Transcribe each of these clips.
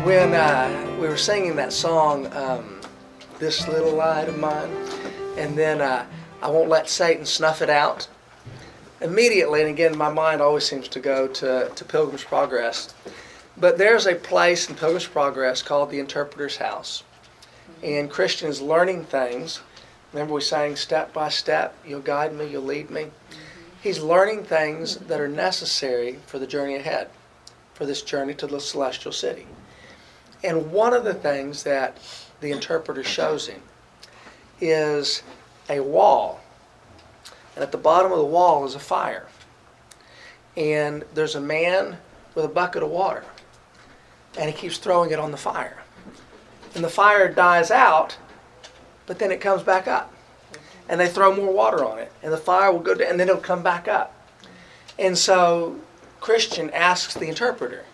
When we were singing that song, This Little Light of Mine, and then I Won't Let Satan Snuff It Out, immediately, and again, my mind always seems to go to Pilgrim's Progress, but there's a place in Pilgrim's Progress called the Interpreter's House. And Christian is learning things. Remember we sang step by step, you'll guide me, you'll lead me. He's learning things that are necessary for the journey ahead, for this journey to the celestial city. And one of the things that the interpreter shows him is a wall. And at the bottom of the wall is a fire. And there's a man with a bucket of water. And he keeps throwing it on the fire. And the fire dies out, but then it comes back up. And they throw more water on it. And the fire will go down, and then it'll come back up. And so Christian asks the interpreter,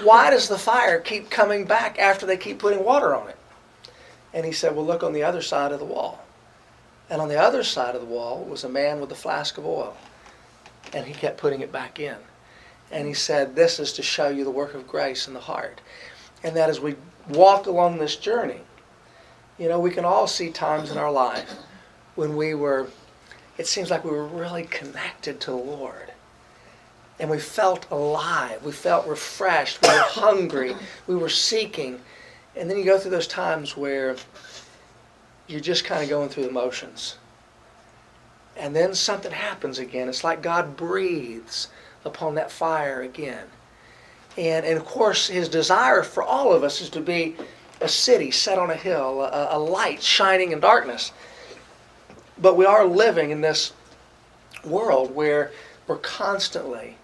why does the fire keep coming back after they keep putting water on it? And he said, well, look on the other side of the wall. And on the other side of the wall was a man with a flask of oil. And he kept putting it back in. And he said, this is to show you the work of grace in the heart. And that as we walk along this journey, you know, we can all see times in our life when it seems like we were really connected to the Lord. And we felt alive. We felt refreshed. We were hungry. We were seeking. And then you go through those times where you're just kind of going through the motions. And then something happens again. It's like God breathes upon that fire again. And of course, His desire for all of us is to be a city set on a hill, a light shining in darkness. But we are living in this world where we're constantly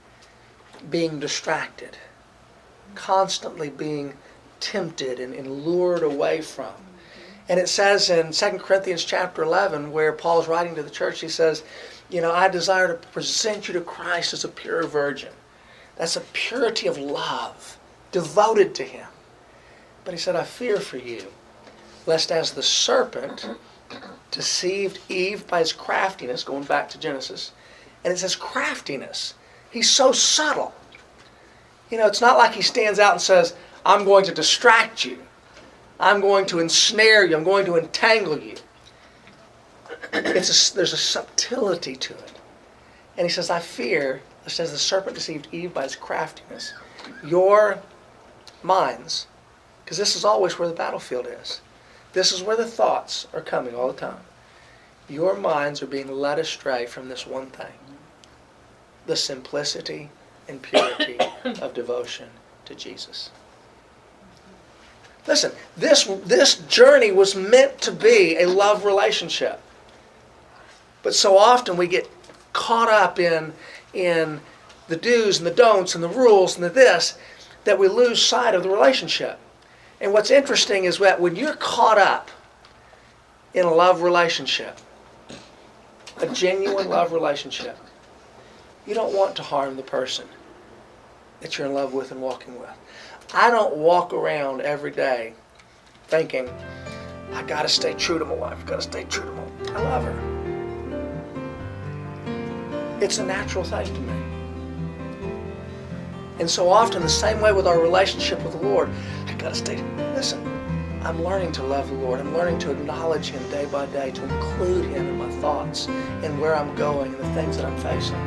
being distracted, constantly being tempted and lured away from. And it says in 2 Corinthians chapter 11, where Paul's writing to the church, he says, you know, I desire to present you to Christ as a pure virgin. That's a purity of love, devoted to Him. But he said, I fear for you, lest as the serpent deceived Eve by his craftiness, going back to Genesis, and it says craftiness. He's so subtle. You know, it's not like he stands out and says, I'm going to distract you. I'm going to ensnare you. I'm going to entangle you. There's a subtlety to it. And he says, I fear, lest as the serpent deceived Eve by his craftiness, your minds, because this is always where the battlefield is. This is where the thoughts are coming all the time. Your minds are being led astray from this one thing. The simplicity and purity of devotion to Jesus. Listen, this journey was meant to be a love relationship. But so often we get caught up in the do's and the don'ts and the rules and the this, that we lose sight of the relationship. And what's interesting is that when you're caught up in a love relationship, a genuine love relationship, you don't want to harm the person that you're in love with and walking with. I don't walk around every day thinking, I got to stay true to my wife, I got to stay true to my wife. I love her. It's a natural thing to me. And so often, the same way with our relationship with the Lord, I got to stay. Listen, I'm learning to love the Lord. I'm learning to acknowledge Him day by day, to include Him in my thoughts and where I'm going and the things that I'm facing.